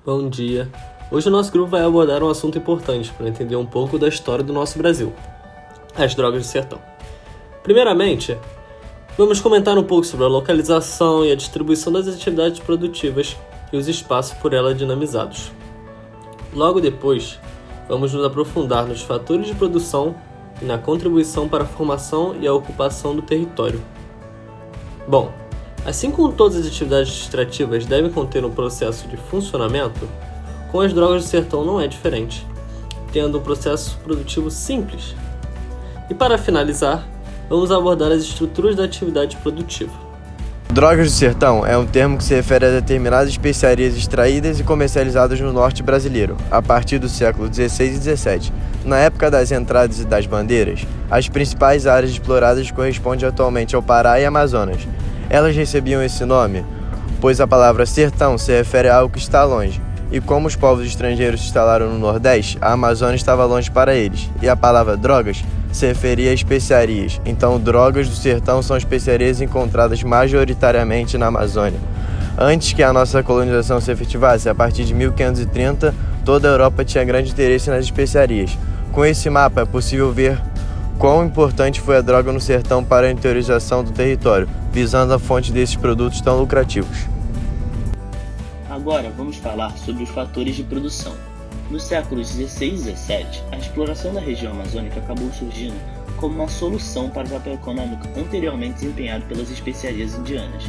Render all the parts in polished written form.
Bom dia. Hoje o nosso grupo vai abordar um assunto importante para entender um pouco da história do nosso Brasil: as drogas do sertão. Primeiramente, vamos comentar um pouco sobre a localização e a distribuição das atividades produtivas e os espaços por ela dinamizados. Logo depois, vamos nos aprofundar nos fatores de produção e na contribuição para a formação e a ocupação do território. Bom, assim como todas as atividades extrativas devem conter um processo de funcionamento, com as drogas do sertão não é diferente, tendo um processo produtivo simples. E para finalizar, vamos abordar as estruturas da atividade produtiva. Drogas do sertão é um termo que se refere a determinadas especiarias extraídas e comercializadas no norte brasileiro, a partir do século XVI e XVII. Na época das entradas e das bandeiras, as principais áreas exploradas correspondem atualmente ao Pará e Amazonas. Elas recebiam esse nome, pois a palavra sertão se refere a algo que está longe, e como os povos estrangeiros se instalaram no Nordeste, a Amazônia estava longe para eles, e a palavra drogas se referia a especiarias. Então, drogas do sertão são especiarias encontradas majoritariamente na Amazônia. Antes que a nossa colonização se efetivasse, a partir de 1530, toda a Europa tinha grande interesse nas especiarias. Com esse mapa é possível ver quão importante foi a droga no sertão para a interiorização do território, visando a fonte desses produtos tão lucrativos. Agora vamos falar sobre os fatores de produção. Nos séculos XVI e XVII, a exploração da região amazônica acabou surgindo como uma solução para o papel econômico anteriormente desempenhado pelas especiarias indianas.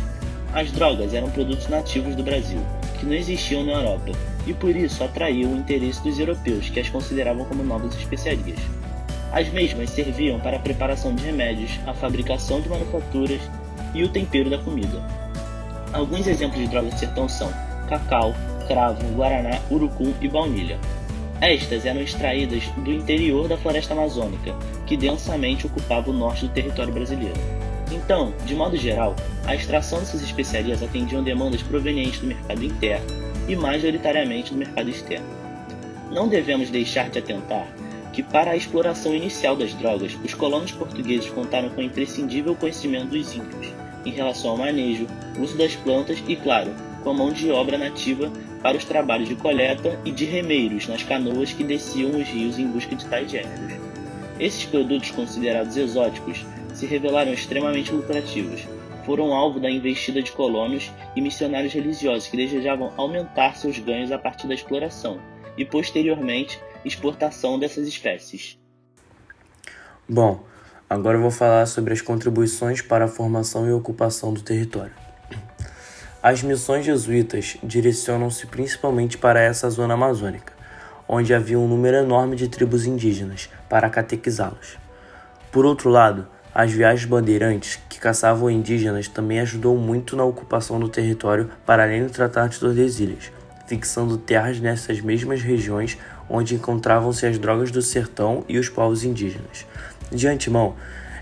As drogas eram produtos nativos do Brasil, que não existiam na Europa, e por isso atraíam o interesse dos europeus, que as consideravam como novas especiarias. As mesmas serviam para a preparação de remédios, a fabricação de manufaturas e o tempero da comida. Alguns exemplos de drogas de sertão são cacau, cravo, guaraná, urucum e baunilha. Estas eram extraídas do interior da floresta amazônica, que densamente ocupava o norte do território brasileiro. Então, de modo geral, a extração dessas especiarias atendiam demandas provenientes do mercado interno e majoritariamente do mercado externo. Não devemos deixar de atentar que, para a exploração inicial das drogas, os colonos portugueses contaram com o imprescindível conhecimento dos índios em relação ao manejo, uso das plantas e, claro, com a mão de obra nativa para os trabalhos de coleta e de remeiros nas canoas que desciam os rios em busca de tais gêneros. Esses produtos considerados exóticos se revelaram extremamente lucrativos. Foram alvo da investida de colonos e missionários religiosos que desejavam aumentar seus ganhos a partir da exploração e, posteriormente, exportação dessas espécies. Bom, agora eu vou falar sobre as contribuições para a formação e ocupação do território. As missões jesuítas direcionam-se principalmente para essa zona amazônica, onde havia um número enorme de tribos indígenas, para catequizá-los. Por outro lado, as viagens bandeirantes, que caçavam indígenas, também ajudou muito na ocupação do território para além do Tratado de Tordesilhas, fixando terras nessas mesmas regiões onde encontravam-se as drogas do sertão e os povos indígenas. De antemão,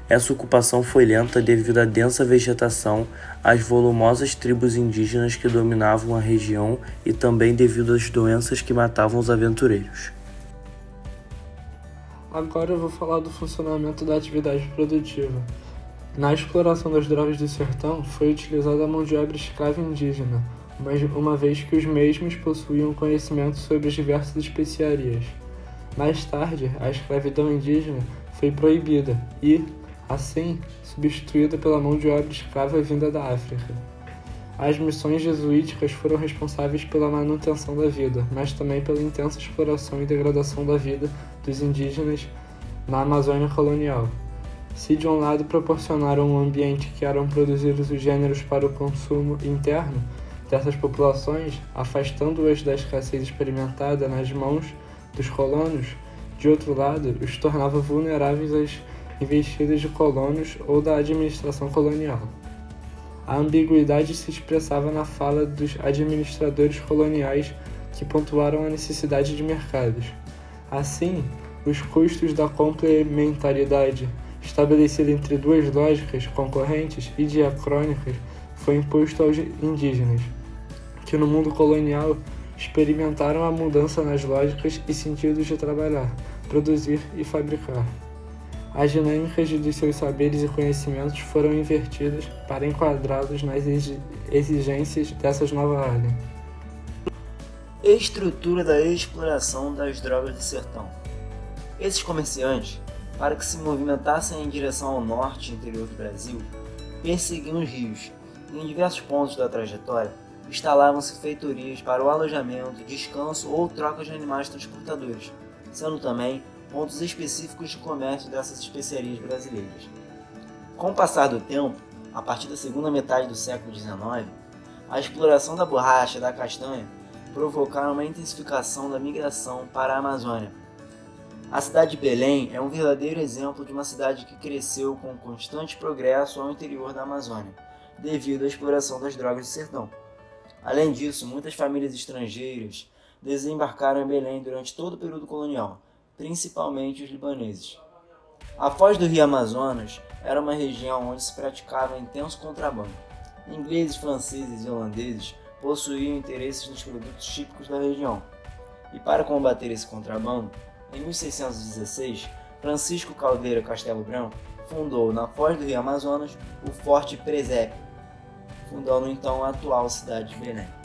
essa ocupação foi lenta devido à densa vegetação, às volumosas tribos indígenas que dominavam a região e também devido às doenças que matavam os aventureiros. Agora eu vou falar do funcionamento da atividade produtiva. Na exploração das drogas do sertão foi utilizada a mão de obra escrava indígena, uma vez que os mesmos possuíam conhecimento sobre as diversas especiarias. Mais tarde, a escravidão indígena foi proibida e, assim, substituída pela mão de obra escrava vinda da África. As missões jesuíticas foram responsáveis pela manutenção da vida, mas também pela intensa exploração e degradação da vida dos indígenas na Amazônia colonial. Se de um lado proporcionaram um ambiente que eram produzidos os gêneros para o consumo interno dessas populações, afastando-as da escassez experimentada nas mãos dos colonos, de outro lado, os tornava vulneráveis às investidas de colonos ou da administração colonial. A ambiguidade se expressava na fala dos administradores coloniais que pontuaram a necessidade de mercados. Assim, os custos da complementaridade, estabelecida entre duas lógicas concorrentes e diacrônicas, foi imposto aos indígenas, que no mundo colonial experimentaram a mudança nas lógicas e sentidos de trabalhar, produzir e fabricar. As dinâmicas de seus saberes e conhecimentos foram invertidas para enquadrá-los nas exigências dessas novas ordens. Estrutura da exploração das drogas do sertão. Esses comerciantes, para que se movimentassem em direção ao norte e interior do Brasil, perseguiam os rios e em diversos pontos da trajetória instalavam-se feitorias para o alojamento, descanso ou troca de animais transportadores, sendo também pontos específicos de comércio dessas especiarias brasileiras. Com o passar do tempo, a partir da segunda metade do século XIX, a exploração da borracha e da castanha provocaram uma intensificação da migração para a Amazônia. A cidade de Belém é um verdadeiro exemplo de uma cidade que cresceu com constante progresso ao interior da Amazônia, devido à exploração das drogas do sertão. Além disso, muitas famílias estrangeiras desembarcaram em Belém durante todo o período colonial, principalmente os libaneses. A foz do rio Amazonas era uma região onde se praticava intenso contrabando. Ingleses, franceses e holandeses possuíam interesses nos produtos típicos da região. E para combater esse contrabando, em 1616, Francisco Caldeira Castelo Branco fundou na foz do rio Amazonas o Forte Presépio, fundando então a atual cidade de Belém.